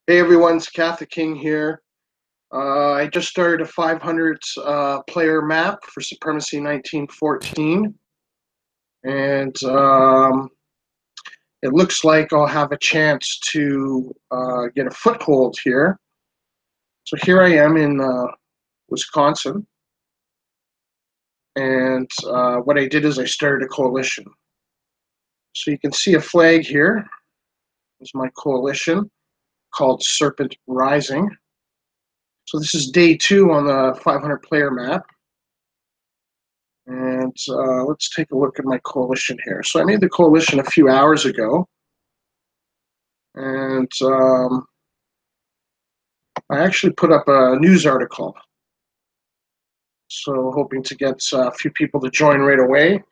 Hey everyone, it's Catholic King here. I just started a 500 player map for Supremacy 1914, and it looks like I'll have a chance to get a foothold here. So here I am in Wisconsin, and what I did is I started a coalition. So you can see a flag here. This is my coalition called Serpent Rising. So this is day 2 on the 500 player map. And let's take a look at my coalition here. So I made the coalition a few hours ago, and I actually put up a news article. So hoping to get a few people to join right away.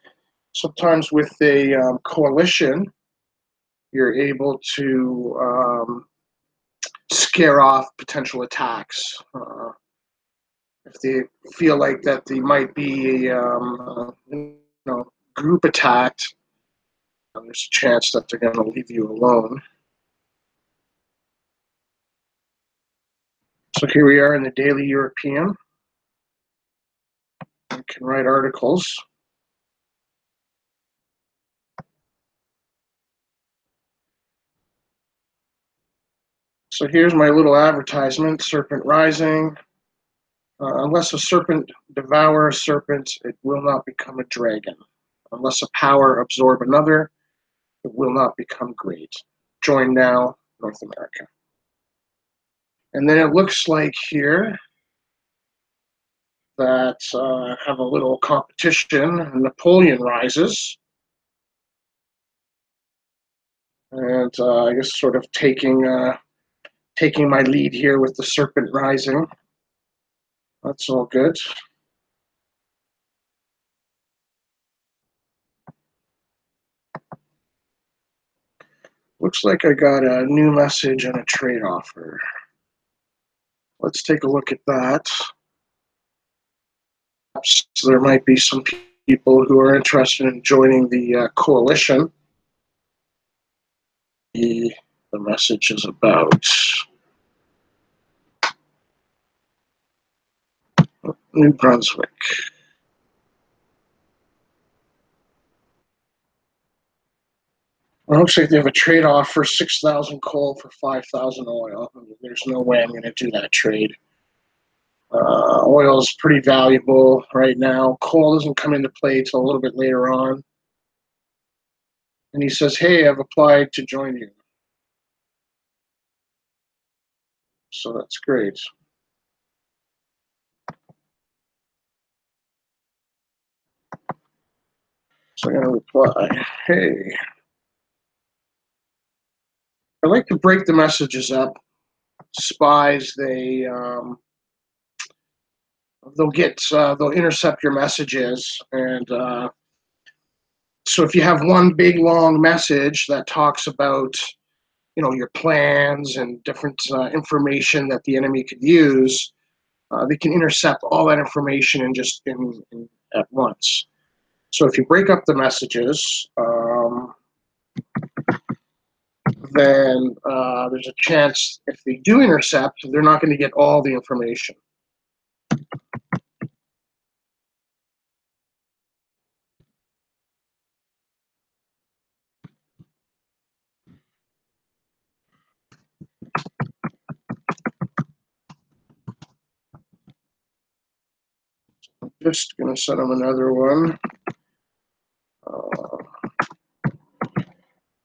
Sometimes with a coalition, you're able to scare off potential attacks. If they feel like that they might be group attacked, there's a chance that they're going to leave you alone. So here we are in the Daily European. You can write articles. So here's my little advertisement, Serpent Rising. Unless a serpent devour a serpent, it will not become a dragon. Unless a power absorb another, it will not become great. Join now, North America. And then it looks like here that have a little competition. Napoleon rises. And I guess sort of taking my lead here with the Serpent Rising. That's all good. Looks like I got a new message and a trade offer. Let's take a look at that. So there might be some people who are interested in joining the coalition. The message is about New Brunswick. It looks like they have a trade off for 6,000 coal for 5,000 oil. There's no way I'm going to do that trade. Oil is pretty valuable right now. Coal doesn't come into play until a little bit later on. And he says, hey, I've applied to join you. So that's great. So I'm going to reply, hey. I like to break the messages up. Spies, they'll intercept your messages, and so if you have one big long message that talks about your plans and different information that the enemy could use, they can intercept all that information at once. So if you break up the messages, then there's a chance if they do intercept, they're not going to get all the information. Just going to send them another one.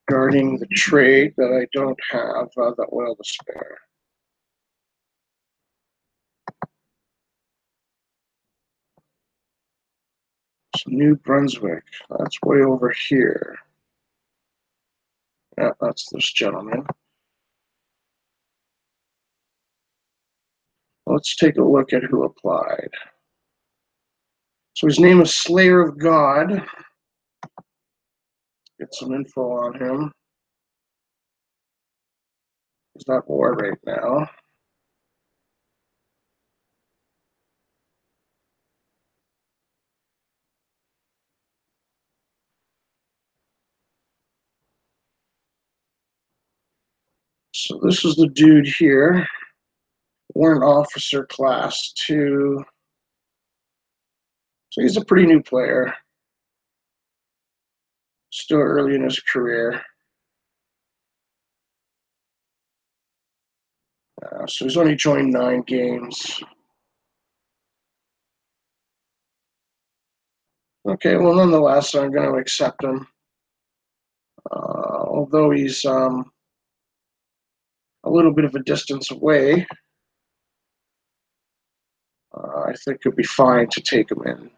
Regarding the trade that I don't have the oil to spare. So New Brunswick, that's way over here. Yeah, that's this gentleman. Let's take a look at who applied. So his name is Slayer of God. Get some info on him. He's not war right now. So this is the dude here, Warrant Officer Class 2. So he's a pretty new player, still early in his career. So he's only joined 9 games. Okay, well, nonetheless, I'm going to accept him. Although he's a little bit of a distance away, I think it'd be fine to take him in.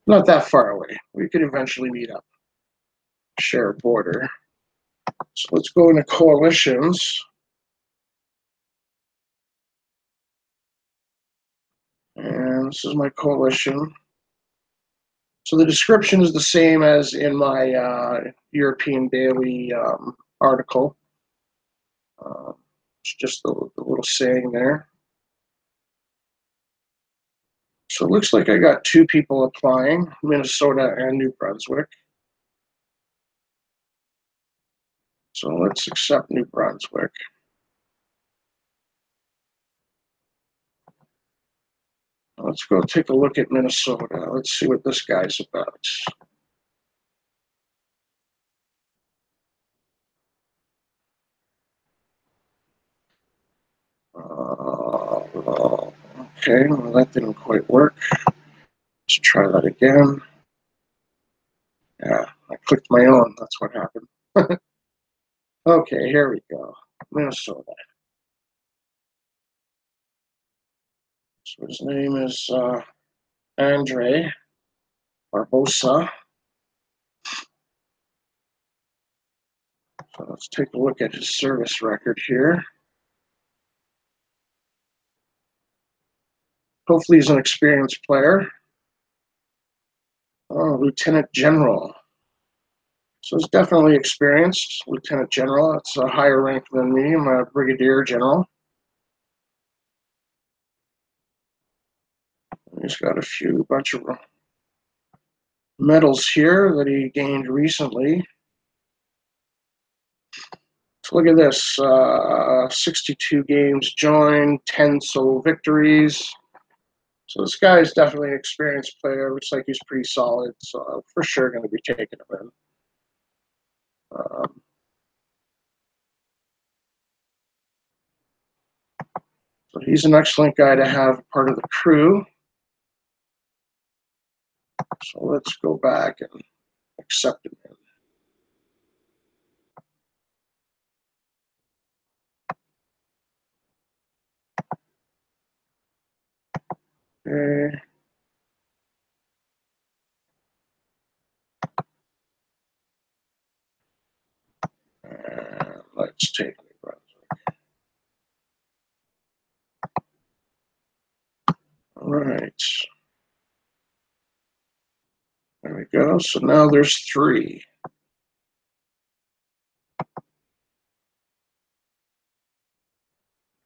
Not that far away. We could eventually meet up, share a border. So let's go into coalitions. And this is my coalition. So the description is the same as in my European Daily article. It's just the little saying there. So it looks like I got 2 people applying, Minnesota and New Brunswick. So let's accept New Brunswick. Let's go take a look at Minnesota. Let's see what this guy's about. Okay, well, that didn't quite work. Let's try that again. Yeah, I clicked my own. That's what happened. Okay, here we go. Minnesota. So his name is Andre Barbosa. So let's take a look at his service record here. Hopefully he's an experienced player. Oh, Lieutenant General. So he's definitely experienced. Lieutenant General. That's a higher rank than me. I'm a Brigadier General. He's got a bunch of medals here that he gained recently. So look at this, 62 games joined, 10 solo victories. So this guy is definitely an experienced player. Looks like he's pretty solid, so I'm for sure going to be taking him in. So he's an excellent guy to have part of the crew. So let's go back and accept him in. Okay. And let's take New Brunswick. All right. There we go. So now there's 3.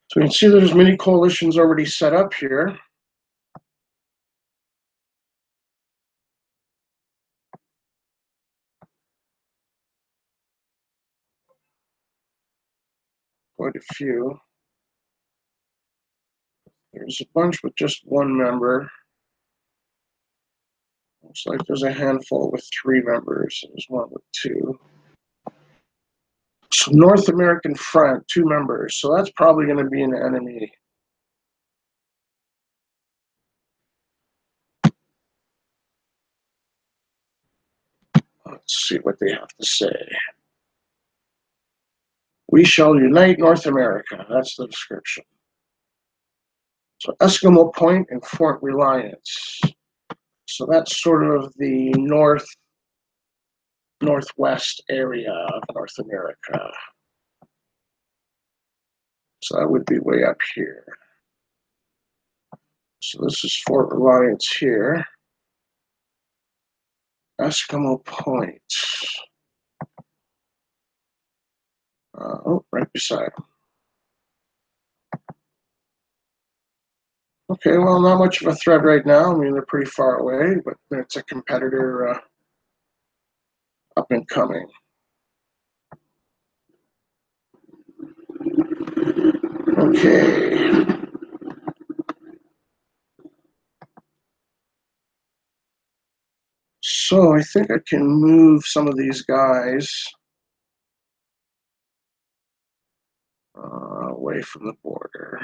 So you can see there's many coalitions already set up here. Quite a few. There's a bunch with just 1 member. Looks like there's a handful with 3 members. There's one with 2. So North American Front, 2 members. So that's probably going to be an enemy. Let's see what they have to say. We shall unite North America. That's the description. So Eskimo Point and Fort Reliance. So that's sort of the northwest area of North America. So that would be way up here. So this is Fort Reliance here. Eskimo Point. Oh, right beside them. Okay, well, not much of a threat right now. I mean, they're pretty far away, but it's a competitor up and coming. Okay. So I think I can move some of these guys away from the border.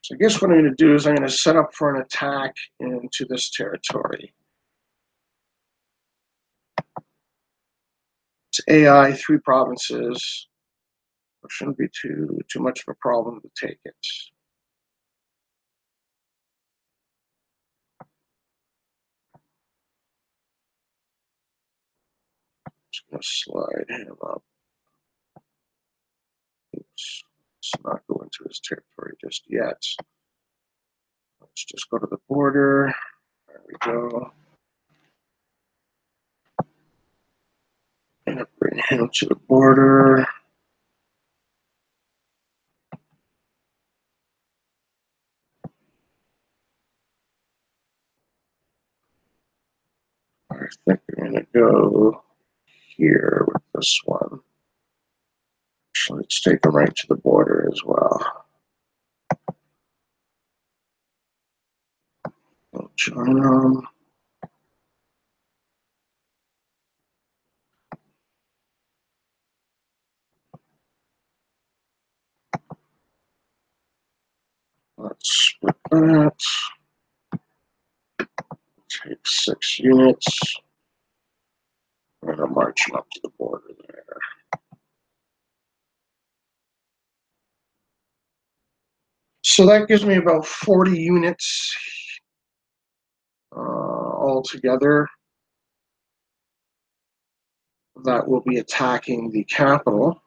So I guess what I'm going to do is I'm going to set up for an attack into this territory. It's AI, 3 provinces. It shouldn't be too much of a problem to take it. Just going to slide him up. Oops. Let's not go into his territory just yet. Let's just go to the border. There we go. And bring him to the border. I think I'm going to go here with this one. Actually, let's take him right to the border as well. We'll join him. Let's split that. Take 6 units. I'm going to march him up to the border there. So that gives me about 40 units altogether that will be attacking the capital.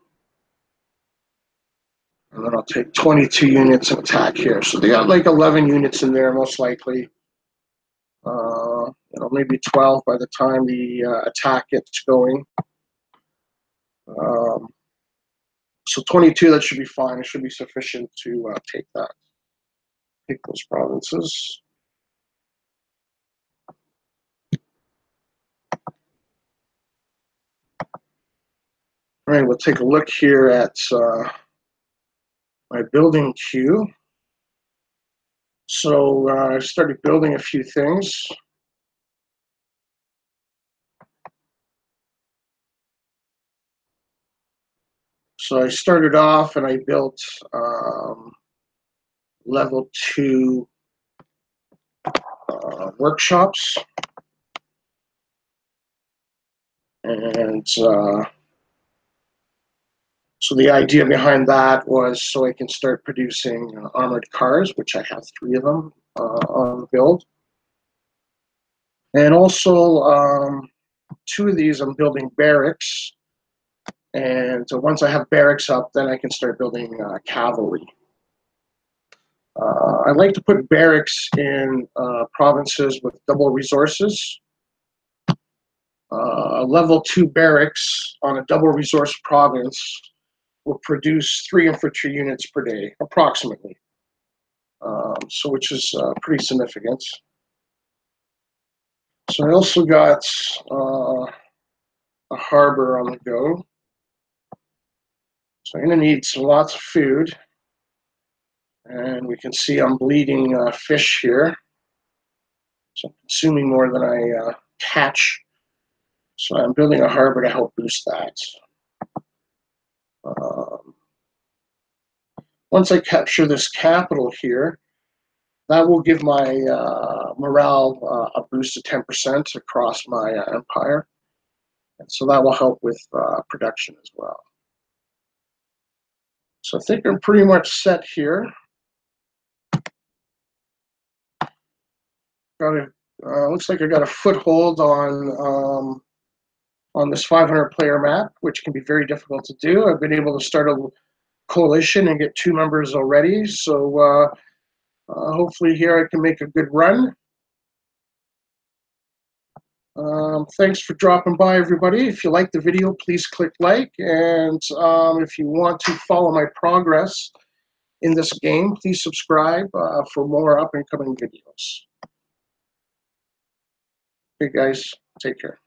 And then I'll take 22 units and attack here. So they got like 11 units in there, most likely. Maybe 12 by the time the attack gets going. So 22, that should be fine. It should be sufficient to take those provinces. All right, we'll take a look here at my building queue. So I started building a few things. So I started off and I built level 2 workshops. And so the idea behind that was so I can start producing armored cars, which I have 3 of them on the build. And also 2 of these I'm building barracks. And so once I have barracks up, then I can start building cavalry. I like to put barracks in provinces with double resources. Level 2 barracks on a double resource province will produce 3 infantry units per day, approximately. Which is pretty significant. So I also got a harbor on the go. So I'm going to need lots of food. And we can see I'm bleeding fish here. So I'm consuming more than I catch. So I'm building a harbor to help boost that. Once I capture this capital here, that will give my morale a boost of 10% across my empire. And so that will help with production as well. So I think I'm pretty much set here. Looks like I got a foothold on this 500 player map, which can be very difficult to do. I've been able to start a coalition and get 2 members already. So hopefully here I can make a good run. Thanks for dropping by, everybody. If you like the video, please click like. And if you want to follow my progress in this game, please subscribe for more up and coming videos. Okay, guys, take care.